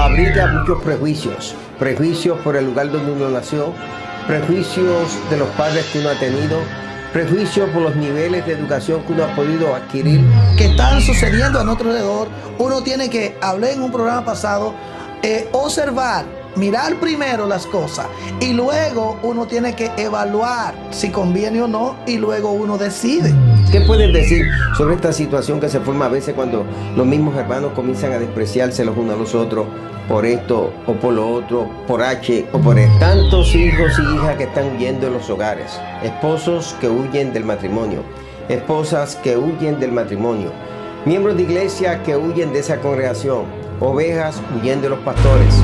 abriga muchos prejuicios. Prejuicios por el lugar donde uno nació, prejuicios de los padres que uno ha tenido, prejuicios por los niveles de educación que uno ha podido adquirir. Que están sucediendo a nuestro alrededor. Uno tiene que, hablé en un programa pasado, observar, mirar primero las cosas y luego uno tiene que evaluar si conviene o no y luego uno decide. ¿Qué puedes decir sobre esta situación que se forma a veces cuando los mismos hermanos comienzan a despreciarse los unos a los otros por esto o por lo otro, por H o por E? Tantos hijos y hijas que están huyendo de los hogares, esposos que huyen del matrimonio, esposas que huyen del matrimonio, miembros de iglesia que huyen de esa congregación, ovejas huyendo de los pastores.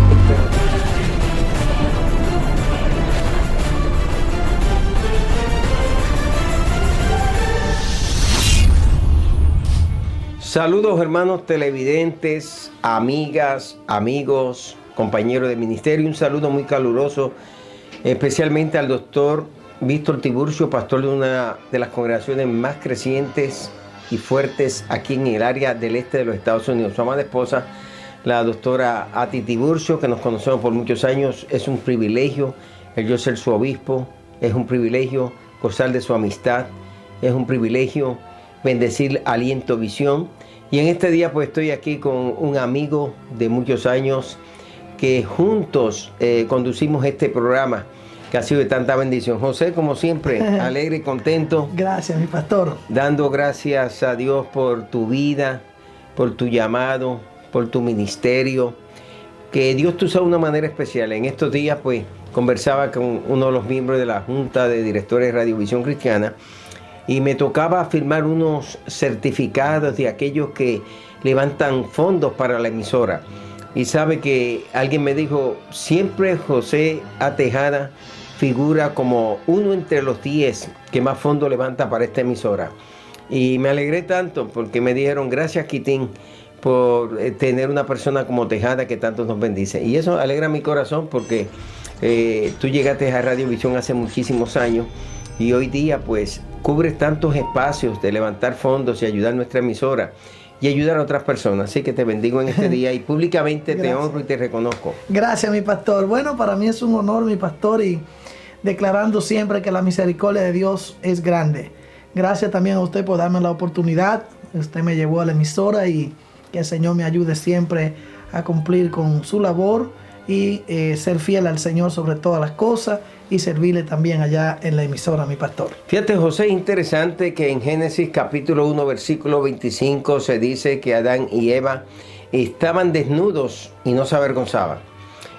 Saludos hermanos televidentes, amigas, amigos, compañeros de ministerio. Un saludo muy caluroso, especialmente al doctor Víctor Tiburcio, pastor de una de las congregaciones más crecientes y fuertes aquí en el área del este de los Estados Unidos. Su amada esposa, la doctora Ati Tiburcio, que nos conocemos por muchos años. Es un privilegio el yo ser su obispo, es un privilegio gozar de su amistad, es un privilegio bendecir Aliento Visión. Y en este día pues estoy aquí con un amigo de muchos años que juntos conducimos este programa que ha sido de tanta bendición. José, como siempre, alegre y contento. Gracias, mi pastor. Dando gracias a Dios por tu vida, por tu llamado, por tu ministerio. Que Dios te usa de una manera especial. En estos días pues conversaba con uno de los miembros de la Junta de Directores de Radiovisión Cristiana y me tocaba firmar unos certificados de aquellos que levantan fondos para la emisora. Y sabe que alguien me dijo, siempre José A. Tejada figura como uno entre los 10 que más fondos levanta para esta emisora. Y me alegré tanto porque me dijeron, gracias Quitín por tener una persona como Tejada que tanto nos bendice. Y eso alegra mi corazón porque tú llegaste a Radiovisión hace muchísimos años y hoy día pues cubres tantos espacios de levantar fondos y ayudar a nuestra emisora y ayudar a otras personas. Así que te bendigo en este día y públicamente te honro y te reconozco. Gracias, mi pastor. Bueno, para mí es un honor, mi pastor, y declarando siempre que la misericordia de Dios es grande. Gracias también a usted por darme la oportunidad. Usted me llevó a la emisora y que el Señor me ayude siempre a cumplir con su labor y ser fiel al Señor sobre todas las cosas y servirle también allá en la emisora, mi pastor. Fíjate, José, es interesante que en Génesis capítulo 1, versículo 25 se dice que Adán y Eva estaban desnudos y no se avergonzaban.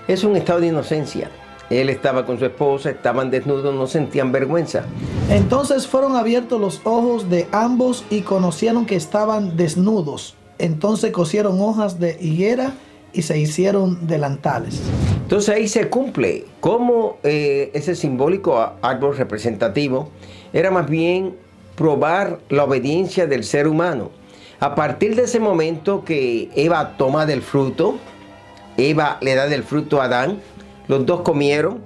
Es un estado de inocencia. Él estaba con su esposa, estaban desnudos, no sentían vergüenza. Entonces fueron abiertos los ojos de ambos y conocieron que estaban desnudos. Entonces cosieron hojas de higuera y se hicieron delantales. Entonces ahí se cumple cómo ese simbólico árbol representativo era más bien probar la obediencia del ser humano. A partir de ese momento que Eva toma del fruto, Eva le da del fruto a Adán, los dos comieron,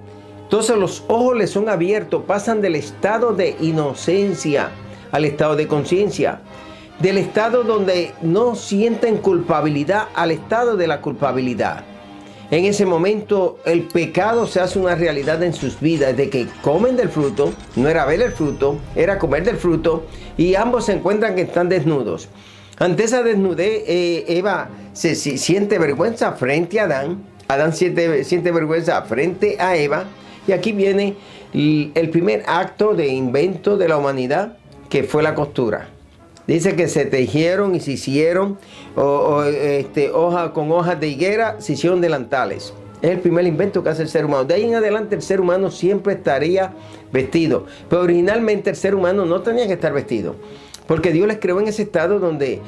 entonces los ojos les son abiertos, pasan del estado de inocencia al estado de conciencia, del estado donde no sienten culpabilidad al estado de la culpabilidad. En ese momento el pecado se hace una realidad en sus vidas, de que comen del fruto, no era ver el fruto, era comer del fruto, y ambos se encuentran que están desnudos. Ante esa desnudez, Eva siente vergüenza frente a Adán, Adán siente vergüenza frente a Eva, y aquí viene el primer acto de invento de la humanidad, que fue la costura. Dice que se tejieron y se hicieron con hojas de higuera, se hicieron delantales. Es el primer invento que hace el ser humano. De ahí en adelante el ser humano siempre estaría vestido. Pero originalmente el ser humano no tenía que estar vestido. Porque Dios les creó en ese estado donde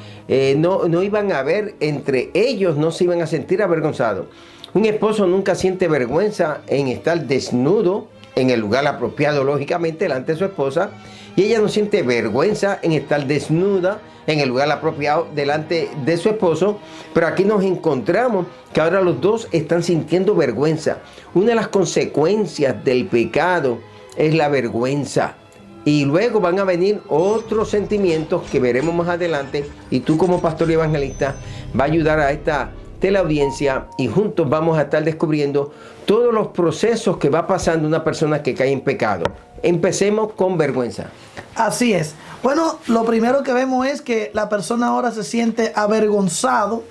no iban a ver, entre ellos no se iban a sentir avergonzados. Un esposo nunca siente vergüenza en estar desnudo en el lugar apropiado, lógicamente, delante de su esposa. Y ella no siente vergüenza en estar desnuda en el lugar apropiado delante de su esposo. Pero aquí nos encontramos que ahora los dos están sintiendo vergüenza. Una de las consecuencias del pecado es la vergüenza. Y luego van a venir otros sentimientos que veremos más adelante. Y tú como pastor y evangelista va a ayudar a esta de la audiencia y juntos vamos a estar descubriendo todos los procesos que va pasando una persona que cae en pecado. Empecemos con vergüenza. Así es. Bueno, lo primero que vemos es que la persona ahora se siente avergonzado,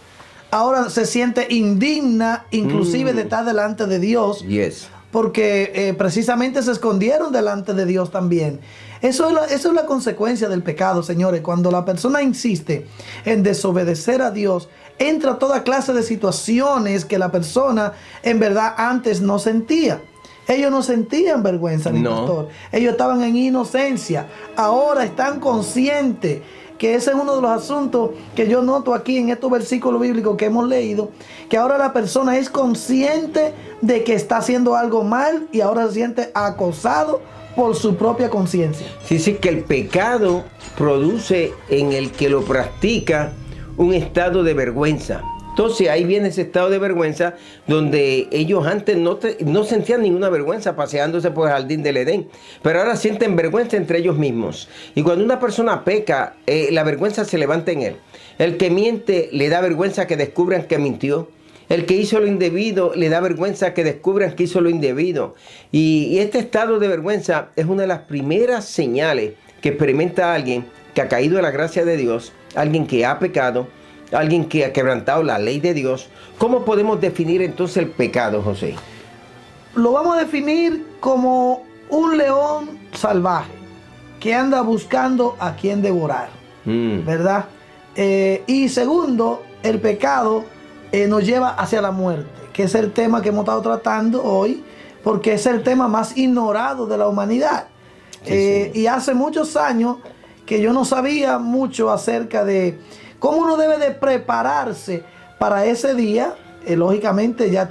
ahora se siente indigna, inclusive de estar delante de Dios. Yes. Porque precisamente se escondieron delante de Dios también. Eso es la consecuencia del pecado, señores. Cuando la persona insiste en desobedecer a Dios, entra toda clase de situaciones que la persona en verdad antes no sentía. Ellos no sentían vergüenza, mi pastor. Ellos estaban en inocencia. Ahora están conscientes que ese es uno de los asuntos que yo noto aquí en estos versículos bíblicos que hemos leído, que ahora la persona es consciente de que está haciendo algo mal y ahora se siente acosado por su propia conciencia. Sí, que el pecado produce en el que lo practica un estado de vergüenza. Entonces ahí viene ese estado de vergüenza donde ellos antes no sentían ninguna vergüenza paseándose por el jardín del Edén, pero ahora sienten vergüenza entre ellos mismos. Y cuando una persona peca, la vergüenza se levanta en él. El que miente le da vergüenza que descubran que mintió. El que hizo lo indebido le da vergüenza que descubran que hizo lo indebido. Y este estado de vergüenza es una de las primeras señales que experimenta alguien que ha caído de la gracia de Dios, alguien que ha pecado, alguien que ha quebrantado la ley de Dios. ¿Cómo podemos definir entonces el pecado, José? Lo vamos a definir como un león salvaje que anda buscando a quien devorar, ¿verdad? Y segundo, el pecado nos lleva hacia la muerte, que es el tema que hemos estado tratando hoy, porque es el tema más ignorado de la humanidad. Sí. Y hace muchos años que yo no sabía mucho acerca de cómo uno debe de prepararse para ese día. Lógicamente ya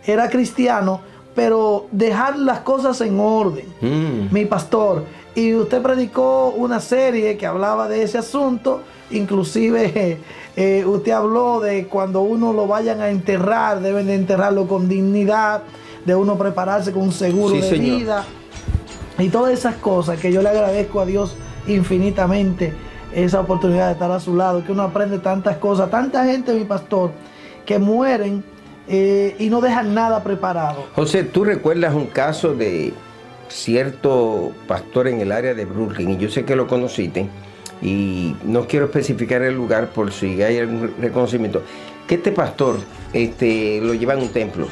era cristiano, pero dejar las cosas en orden, mi pastor. Y usted predicó una serie que hablaba de ese asunto, inclusive usted habló de cuando uno lo vayan a enterrar, deben de enterrarlo con dignidad, de uno prepararse con un seguro de vida y todas esas cosas que yo le agradezco a Dios infinitamente esa oportunidad de estar a su lado, que uno aprende tantas cosas, tanta gente, mi pastor, que mueren y no dejan nada preparado. José, ¿tú recuerdas un caso de cierto pastor en el área de Brooklyn? Y yo sé que lo conociste y no quiero especificar el lugar por si hay algún reconocimiento, que este pastor lo lleva en un templo.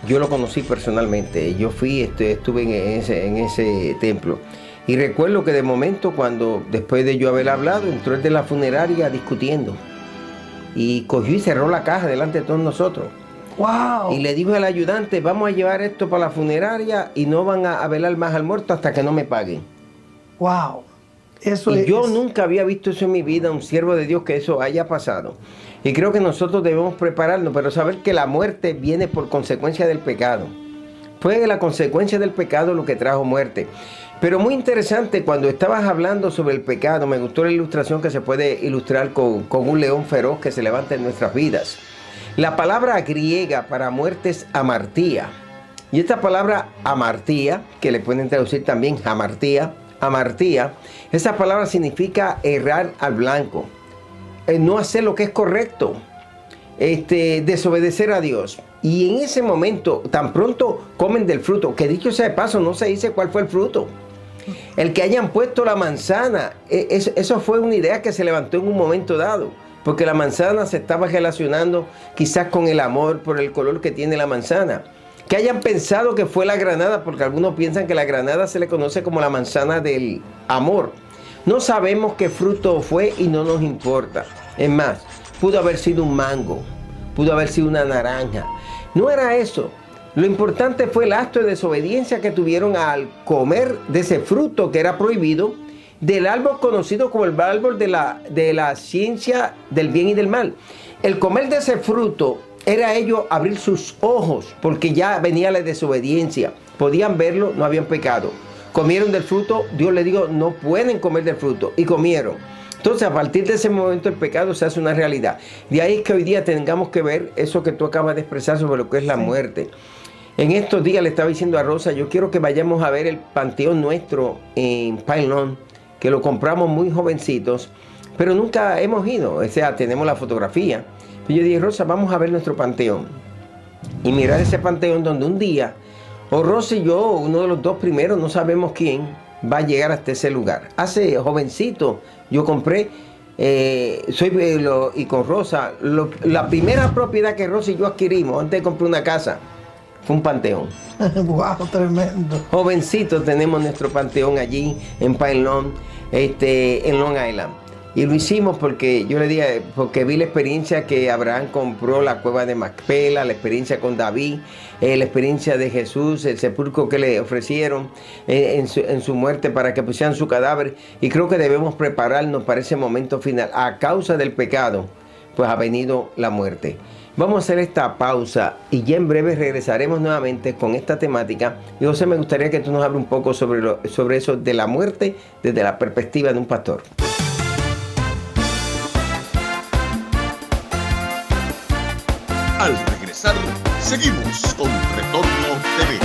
Yo lo conocí personalmente, yo fui, estuve en ese templo. Y recuerdo que de momento, cuando después de yo haber hablado, entró el de la funeraria discutiendo. Y cogió y cerró la caja delante de todos nosotros. ¡Wow! Y le dijo al ayudante, vamos a llevar esto para la funeraria y no van a velar más al muerto hasta que no me paguen. ¡Wow! Yo nunca había visto eso en mi vida, un siervo de Dios, que eso haya pasado. Y creo que nosotros debemos prepararnos, pero saber que la muerte viene por consecuencia del pecado. Fue la consecuencia del pecado lo que trajo muerte. Pero muy interesante, cuando estabas hablando sobre el pecado, me gustó la ilustración que se puede ilustrar con un león feroz que se levanta en nuestras vidas. La palabra griega para muerte es amartía. Y esta palabra amartía, que le pueden traducir también amartía, esa palabra significa errar al blanco, no hacer lo que es correcto, desobedecer a Dios. Y en ese momento, tan pronto comen del fruto, que dicho sea de paso, no se dice cuál fue el fruto. El que hayan puesto la manzana, eso fue una idea que se levantó en un momento dado, porque la manzana se estaba relacionando quizás con el amor por el color que tiene la manzana. Que hayan pensado que fue la granada, porque algunos piensan que la granada se le conoce como la manzana del amor. No sabemos qué fruto fue y no nos importa. Es más, pudo haber sido un mango, pudo haber sido una naranja. No era eso. Lo importante fue el acto de desobediencia que tuvieron al comer de ese fruto que era prohibido, del árbol conocido como el árbol de la ciencia del bien y del mal. El comer de ese fruto era ellos abrir sus ojos, porque ya venía la desobediencia. Podían verlo, no habían pecado. Comieron del fruto, Dios les dijo, no pueden comer del fruto, y comieron. Entonces, a partir de ese momento, el pecado se hace una realidad. De ahí es que hoy día tengamos que ver eso que tú acabas de expresar sobre lo que es la muerte. En estos días le estaba diciendo a Rosa, yo quiero que vayamos a ver el panteón nuestro en Pine Lawn, que lo compramos muy jovencitos, pero nunca hemos ido. O sea, tenemos la fotografía, Y yo dije, Rosa, vamos a ver nuestro panteón. Y mirar ese panteón donde un día, o Rosa y yo, uno de los dos primeros, no sabemos quién, va a llegar hasta ese lugar. Hace jovencito, yo compré, y con Rosa, la primera propiedad que Rosa y yo adquirimos antes de comprar una casa, fue un panteón. Wow, tremendo. Jovencito tenemos nuestro panteón allí en Pine Lawn, en Long Island. Y lo hicimos porque yo le dije, porque vi la experiencia que Abraham compró la cueva de Macpela, la experiencia con David, la experiencia de Jesús, el sepulcro que le ofrecieron en su muerte para que pusieran su cadáver. Y creo que debemos prepararnos para ese momento final. A causa del pecado, pues ha venido la muerte. Vamos a hacer esta pausa y ya en breve regresaremos nuevamente con esta temática. Y José, me gustaría que tú nos hables un poco sobre eso de la muerte desde la perspectiva de un pastor. Al regresar, seguimos con Retorno TV.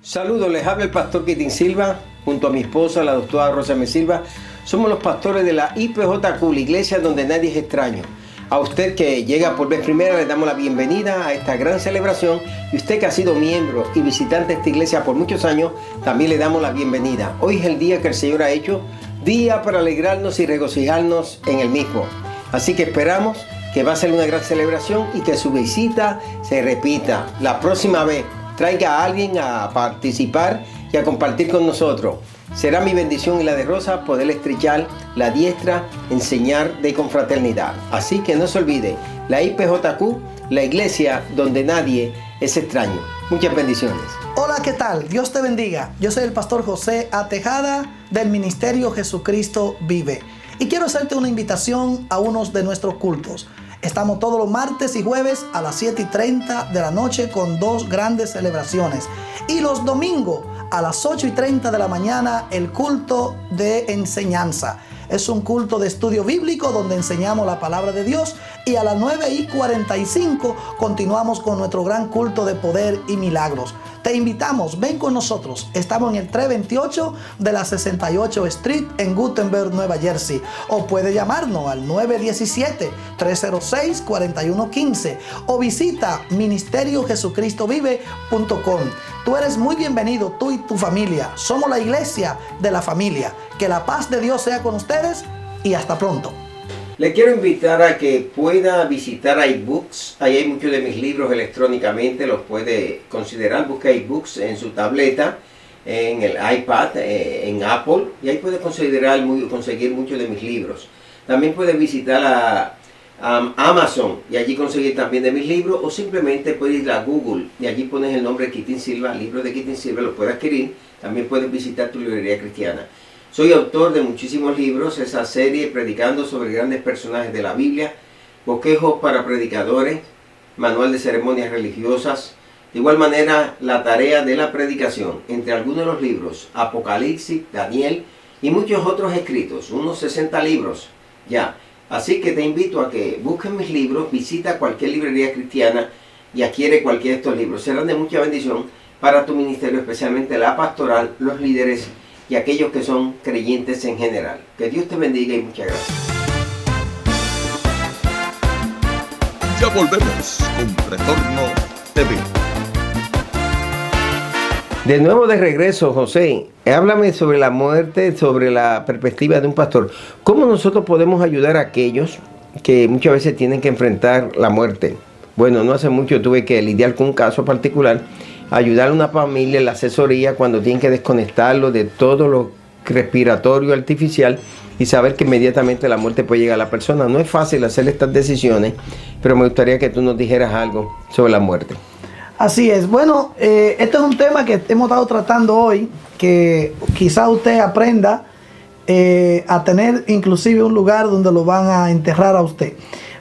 Saludos, les habla el pastor Kitin Silva, junto a mi esposa, la doctora Rosa M. Silva. Somos los pastores de la IPJQ, la iglesia donde nadie es extraño. A usted que llega por vez primera, le damos la bienvenida a esta gran celebración. Y usted que ha sido miembro y visitante de esta iglesia por muchos años, también le damos la bienvenida. Hoy es el día que el Señor ha hecho, día para alegrarnos y regocijarnos en el mismo. Así que esperamos que va a ser una gran celebración y que su visita se repita. La próxima vez traiga a alguien a participar y a compartir con nosotros. Será mi bendición y la de Rosa poder estrechar la diestra, enseñar de confraternidad. Así que no se olvide, la IPJQ, la iglesia donde nadie es extraño. Muchas bendiciones. Hola, ¿qué tal? Dios te bendiga. Yo soy el pastor José A. Tejada del Ministerio Jesucristo Vive. Y quiero hacerte una invitación a unos de nuestros cultos. Estamos todos los martes y jueves a las 7:30 de la noche con dos grandes celebraciones. Y los domingos a las 8:30 de la mañana el culto de enseñanza. Es un culto de estudio bíblico donde enseñamos la palabra de Dios. Y a las 9:45 continuamos con nuestro gran culto de poder y milagros. Te invitamos, ven con nosotros. Estamos en el 328 de la 68 Street en Gutenberg, Nueva Jersey. O puede llamarnos al 917-306-4115 o visita ministeriojesucristovive.com. Tú eres muy bienvenido, tú y tu familia. Somos la iglesia de la familia. Que la paz de Dios sea con ustedes y hasta pronto. Le quiero invitar a que pueda visitar iBooks. Ahí hay muchos de mis libros electrónicamente, los puede considerar. Busca iBooks en su tableta, en el iPad, en Apple, y ahí puede conseguir muchos de mis libros. También puede visitar a Amazon y allí conseguir también de mis libros, o simplemente puede ir a Google y allí pones el nombre Kitin Silva, libro de Kitin Silva, lo puedes adquirir. También puedes visitar tu librería cristiana. Soy autor de muchísimos libros, esa serie predicando sobre grandes personajes de la Biblia, bosquejos para predicadores, manual de ceremonias religiosas, de igual manera la tarea de la predicación, entre algunos de los libros, Apocalipsis, Daniel y muchos otros escritos, unos 60 libros ya. Así que te invito a que busques mis libros, visita cualquier librería cristiana y adquiere cualquiera de estos libros. Serán de mucha bendición para tu ministerio, especialmente la pastoral, los líderes y aquellos que son creyentes en general. Que Dios te bendiga y muchas gracias. Ya volvemos con Retorno TV. De nuevo de regreso, José. Háblame sobre la muerte, sobre la perspectiva de un pastor. ¿Cómo nosotros podemos ayudar a aquellos que muchas veces tienen que enfrentar la muerte? Bueno, no hace mucho tuve que lidiar con un caso particular, ayudar a una familia en la asesoría cuando tienen que desconectarlo de todo lo respiratorio artificial y saber que inmediatamente la muerte puede llegar a la persona. No es fácil hacer estas decisiones, pero me gustaría que tú nos dijeras algo sobre la muerte. Así es. Bueno, este es un tema que hemos estado tratando hoy, que quizá usted aprenda a tener inclusive un lugar donde lo van a enterrar a usted.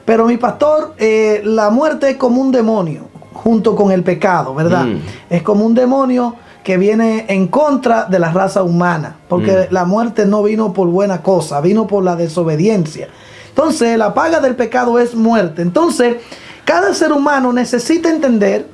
Pero mi pastor, la muerte es como un demonio junto con el pecado, ¿verdad? Es como un demonio que viene en contra de la raza humana, porque la muerte no vino por buena cosa, vino por la desobediencia. Entonces, la paga del pecado es muerte. Entonces, cada ser humano necesita entender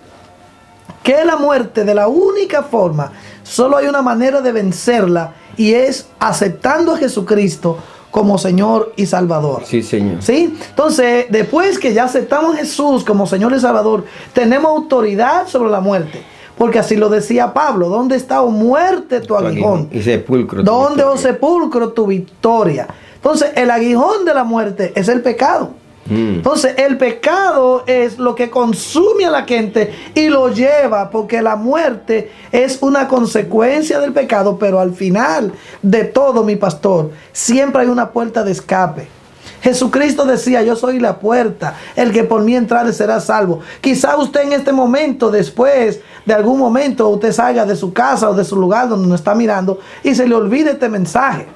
que la muerte, de la única forma, solo hay una manera de vencerla, y es aceptando a Jesucristo como Señor y Salvador. Sí, Señor. ¿Sí? Entonces, después que ya aceptamos a Jesús como Señor y Salvador, tenemos autoridad sobre la muerte. Porque así lo decía Pablo: ¿dónde está, oh muerte, tu aguijón? Y sepulcro. ¿Dónde, oh sepulcro, tu victoria? Entonces, el aguijón de la muerte es el pecado. Entonces, el pecado es lo que consume a la gente y lo lleva, porque la muerte es una consecuencia del pecado, pero al final de todo, mi pastor, siempre hay una puerta de escape. Jesucristo decía: yo soy la puerta, el que por mí entrare será salvo. Quizá usted en este momento, después de algún momento, usted salga de su casa o de su lugar donde nos está mirando y se le olvide este mensaje.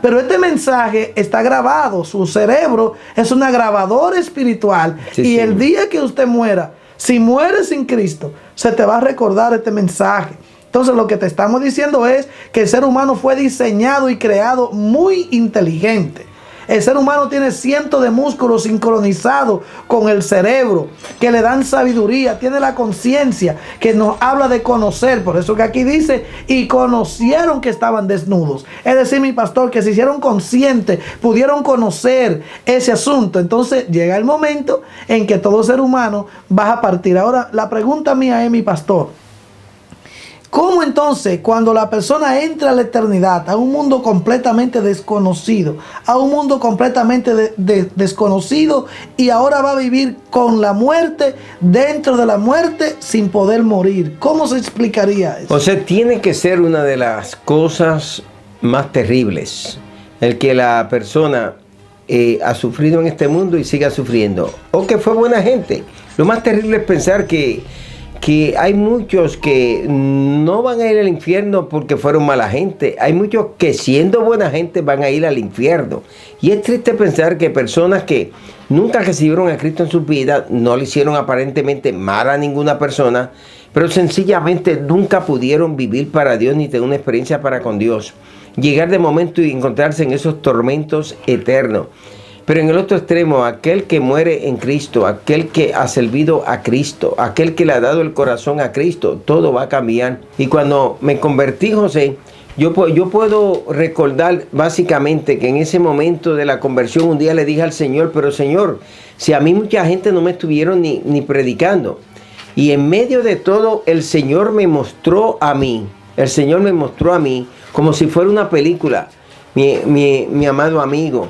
Pero este mensaje está grabado. Su cerebro es una grabadora espiritual. Sí, y el día que usted muera, si mueres sin Cristo, se te va a recordar este mensaje. Entonces, lo que te estamos diciendo es que el ser humano fue diseñado y creado muy inteligente. El ser humano tiene cientos de músculos sincronizados con el cerebro que le dan sabiduría, tiene la conciencia que nos habla de conocer. Por eso que aquí dice: y conocieron que estaban desnudos. Es decir, mi pastor, que se hicieron conscientes, pudieron conocer ese asunto. Entonces llega el momento en que todo ser humano va a partir. Ahora, la pregunta mía es, mi pastor, ¿cómo entonces, cuando la persona entra a la eternidad, a un mundo completamente desconocido, a un mundo completamente desconocido, y ahora va a vivir con la muerte, dentro de la muerte, sin poder morir? ¿Cómo se explicaría eso? O sea, tiene que ser una de las cosas más terribles, el que la persona ha sufrido en este mundo y siga sufriendo, o que fue buena gente. Lo más terrible es pensar que hay muchos que no van a ir al infierno porque fueron mala gente. Hay muchos que, siendo buena gente, van a ir al infierno. Y es triste pensar que personas que nunca recibieron a Cristo en su vida, no le hicieron aparentemente mal a ninguna persona, pero sencillamente nunca pudieron vivir para Dios ni tener una experiencia para con Dios. Llegar de momento y encontrarse en esos tormentos eternos. Pero en el otro extremo, aquel que muere en Cristo, aquel que ha servido a Cristo, aquel que le ha dado el corazón a Cristo, todo va a cambiar. Y cuando me convertí, José, yo puedo recordar básicamente que en ese momento de la conversión un día le dije al Señor: pero Señor, si a mí mucha gente no me estuvieron ni predicando. Y en medio de todo, el Señor me mostró a mí, como si fuera una película, mi amado amigo.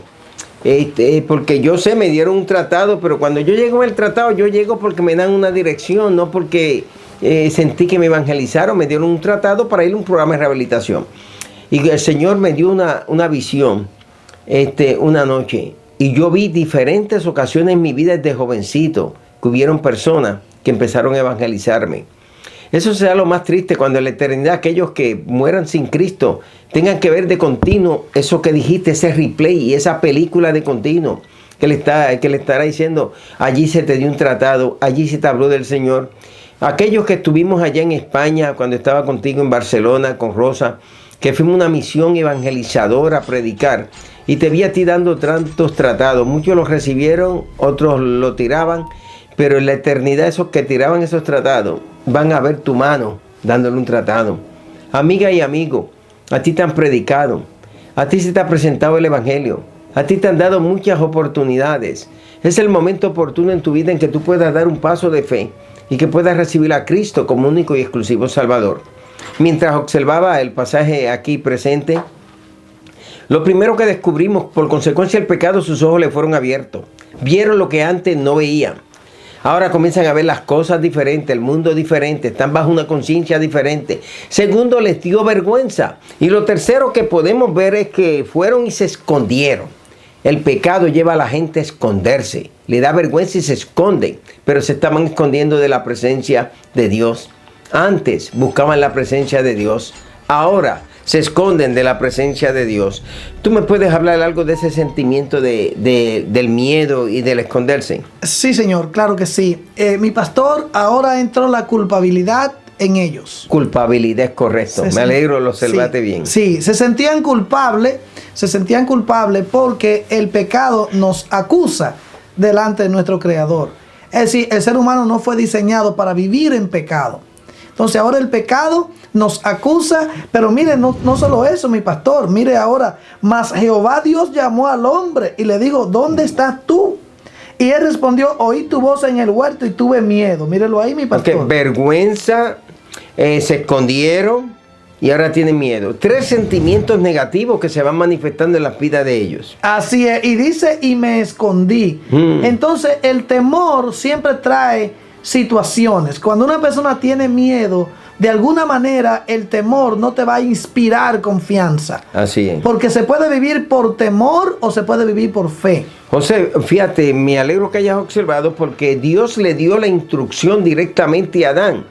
Porque yo sé, me dieron un tratado, pero cuando yo llego al tratado, yo llego porque me dan una dirección, no porque sentí que me evangelizaron. Me dieron un tratado para ir a un programa de rehabilitación. Y el Señor me dio una visión una noche. Y yo vi diferentes ocasiones en mi vida desde jovencito que hubieron personas que empezaron a evangelizarme. Eso será lo más triste, cuando en la eternidad aquellos que mueran sin Cristo tengan que ver de continuo eso que dijiste, ese replay y esa película de continuo que le estará diciendo: allí se te dio un tratado, allí se te habló del Señor. Aquellos que estuvimos allá en España, cuando estaba contigo en Barcelona con Rosa, que fuimos una misión evangelizadora a predicar, y te vi a ti dando tantos tratados. Muchos los recibieron, otros lo tiraban, pero en la eternidad esos que tiraban esos tratados van a ver tu mano dándole un tratado. Amiga y amigo, a ti te han predicado, a ti se te ha presentado el Evangelio, a ti te han dado muchas oportunidades. Es el momento oportuno en tu vida en que tú puedas dar un paso de fe y que puedas recibir a Cristo como único y exclusivo Salvador. Mientras observaba el pasaje aquí presente, lo primero que descubrimos, por consecuencia del pecado, sus ojos le fueron abiertos. Vieron lo que antes no veían. Ahora comienzan a ver las cosas diferentes, el mundo diferente, están bajo una conciencia diferente. Segundo, les dio vergüenza. Y lo tercero que podemos ver es que fueron y se escondieron. El pecado lleva a la gente a esconderse. Le da vergüenza y se esconden, pero se estaban escondiendo de la presencia de Dios. Antes buscaban la presencia de Dios, ahora se esconden de la presencia de Dios. ¿Tú me puedes hablar algo de ese sentimiento del miedo y del esconderse? Sí, señor, claro que sí. Mi pastor, ahora entró la culpabilidad en ellos. Culpabilidad, es correcto. Me alegro, lo observaste bien. Sí, se sentían culpables porque el pecado nos acusa delante de nuestro Creador. Es decir, el ser humano no fue diseñado para vivir en pecado. Entonces ahora el pecado nos acusa, pero mire, no solo eso, mi pastor, mire ahora, mas Jehová Dios llamó al hombre y le dijo, ¿dónde estás tú? Y él respondió, oí tu voz en el huerto y tuve miedo. Mírelo ahí, mi pastor. Porque vergüenza, se escondieron y ahora tienen miedo. 3 sentimientos negativos que se van manifestando en la vida de ellos. Así es, y dice, y me escondí. Entonces, el temor siempre trae situaciones. Cuando una persona tiene miedo, de alguna manera el temor no te va a inspirar confianza. Así es. Porque se puede vivir por temor o se puede vivir por fe. José, fíjate, me alegro que hayas observado porque Dios le dio la instrucción directamente a Adán.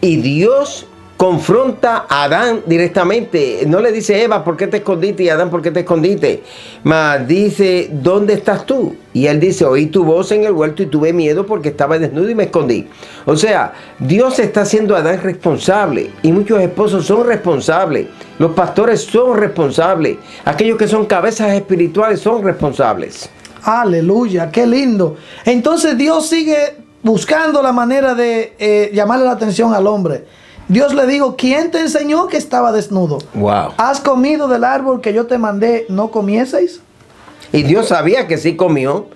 Y Dios confronta a Adán directamente. No le dice, Eva, ¿por qué te escondiste? Y Adán, ¿por qué te escondiste? Mas dice, ¿dónde estás tú? Y él dice, oí tu voz en el huerto y tuve miedo porque estaba desnudo y me escondí. O sea, Dios está haciendo a Adán responsable. Y muchos esposos son responsables. Los pastores son responsables. Aquellos que son cabezas espirituales son responsables. Aleluya, qué lindo. Entonces Dios sigue buscando la manera de llamarle la atención al hombre. Dios le dijo, ¿quién te enseñó que estaba desnudo? Wow. ¿Has comido del árbol que yo te mandé, no comieseis? Y Dios sabía que sí comió.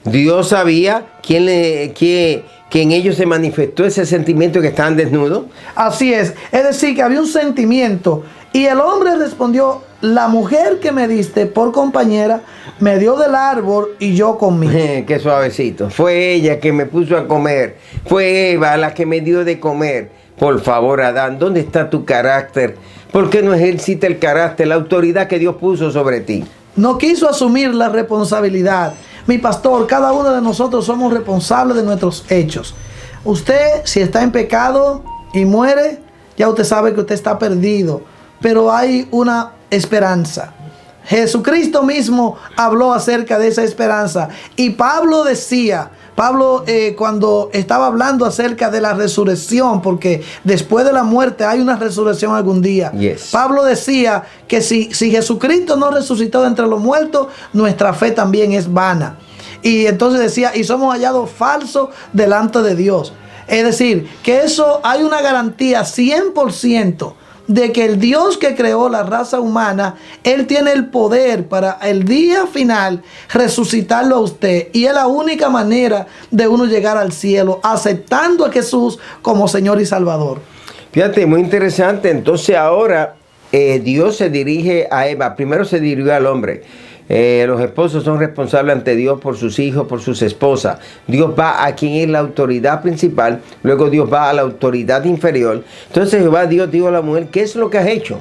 Dios sabía que en ellos se manifestó ese sentimiento que estaban desnudos. Así es decir, que había un sentimiento. Y el hombre respondió, la mujer que me diste por compañera me dio del árbol y yo comí. Qué suavecito. Fue ella que me puso a comer. Fue Eva la que me dio de comer. Por favor, Adán, ¿dónde está tu carácter? ¿Por qué no ejercita el carácter, la autoridad que Dios puso sobre ti? No quiso asumir la responsabilidad. Mi pastor, cada uno de nosotros somos responsables de nuestros hechos. Usted, si está en pecado y muere, ya usted sabe que usted está perdido. Pero hay una esperanza. Jesucristo mismo habló acerca de esa esperanza. Y Pablo decía, cuando estaba hablando acerca de la resurrección, porque después de la muerte hay una resurrección algún día. Yes. Pablo decía que si Jesucristo no resucitó de entre los muertos, nuestra fe también es vana. Y entonces decía, y somos hallados falsos delante de Dios. Es decir, que eso hay una garantía 100% de que el Dios que creó la raza humana, Él tiene el poder para el día final resucitarlo a usted. Y es la única manera de uno llegar al cielo, aceptando a Jesús como Señor y Salvador. Fíjate, muy interesante. Entonces ahora Dios se dirige a Eva. Primero se dirigió al hombre. Los esposos son responsables ante Dios por sus hijos, por sus esposas. Dios va a quien es la autoridad principal, luego Dios va a la autoridad inferior. Entonces Jehová Dios dijo a la mujer, ¿qué es lo que has hecho?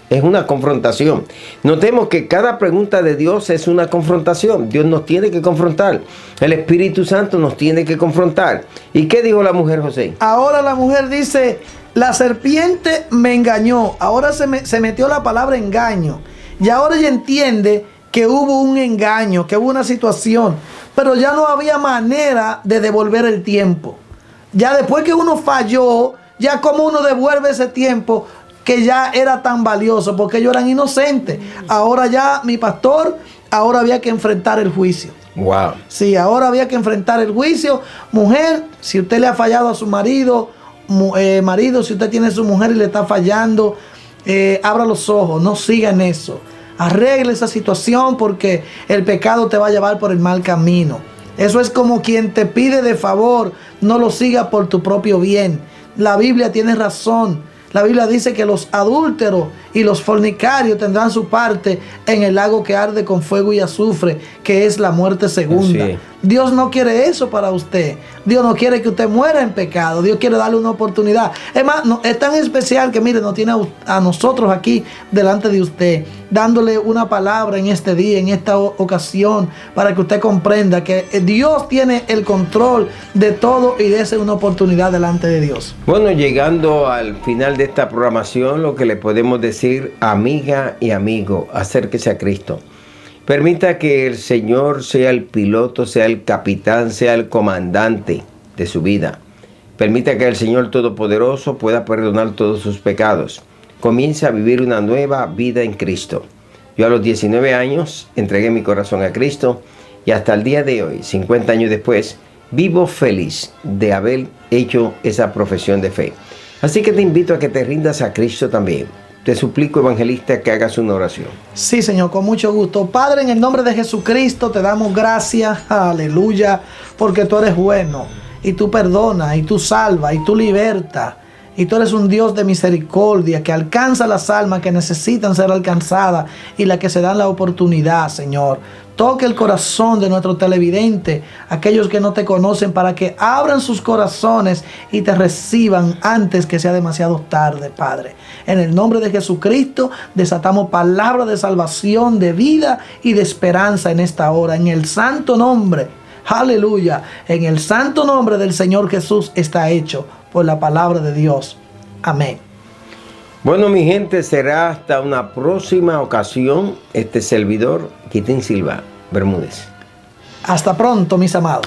Es una confrontación. Notemos que cada pregunta de Dios es una confrontación. Dios nos tiene que confrontar. El Espíritu Santo nos tiene que confrontar. ¿Y qué dijo la mujer, José? Ahora la mujer dice, la serpiente me engañó. Ahora se metió la palabra engaño. Y ahora ella entiende que hubo un engaño, que hubo una situación, pero ya no había manera de devolver el tiempo. Ya después que uno falló, ya como uno devuelve ese tiempo que ya era tan valioso, porque ellos eran inocentes. Ahora ya, mi pastor, ahora había que enfrentar el juicio. Wow. Sí, ahora había que enfrentar el juicio. Mujer, si usted le ha fallado a su marido, marido, si usted tiene a su mujer y le está fallando, abra los ojos, no siga en eso. Arregle esa situación porque el pecado te va a llevar por el mal camino. Eso es como quien te pide de favor, no lo siga por tu propio bien. La Biblia tiene razón. La Biblia dice que los adúlteros y los fornicarios tendrán su parte en el lago que arde con fuego y azufre, que es la muerte segunda. Sí. Dios no quiere eso para usted. Dios no quiere que usted muera en pecado. Dios quiere darle una oportunidad. Es más, es tan especial que, mire, nos tiene a nosotros aquí delante de usted, dándole una palabra en este día, en esta ocasión, para que usted comprenda que Dios tiene el control de todo y dése una oportunidad delante de Dios. Bueno, llegando al final de esta programación, lo que le podemos decir, amiga y amigo, acérquese a Cristo. Permita que el Señor sea el piloto, sea el capitán, sea el comandante de su vida. Permita que el Señor Todopoderoso pueda perdonar todos sus pecados. Comience a vivir una nueva vida en Cristo. Yo a los 19 años entregué mi corazón a Cristo y hasta el día de hoy, 50 años después, vivo feliz de haber hecho esa profesión de fe. Así que te invito a que te rindas a Cristo también. Te suplico, evangelista, que hagas una oración. Sí, Señor, con mucho gusto. Padre, en el nombre de Jesucristo te damos gracias, aleluya, porque tú eres bueno y tú perdonas y tú salvas y tú libertas. Y tú eres un Dios de misericordia que alcanza las almas que necesitan ser alcanzadas y las que se dan la oportunidad, Señor. Toque el corazón de nuestro televidente, aquellos que no te conocen, para que abran sus corazones y te reciban antes que sea demasiado tarde, Padre. En el nombre de Jesucristo desatamos palabras de salvación, de vida y de esperanza en esta hora. En el santo nombre, aleluya, en el santo nombre del Señor Jesús está hecho por la palabra de Dios. Amén. Bueno, mi gente, será hasta una próxima ocasión. Este servidor, Quitín Silva Bermúdez. Hasta pronto, mis amados.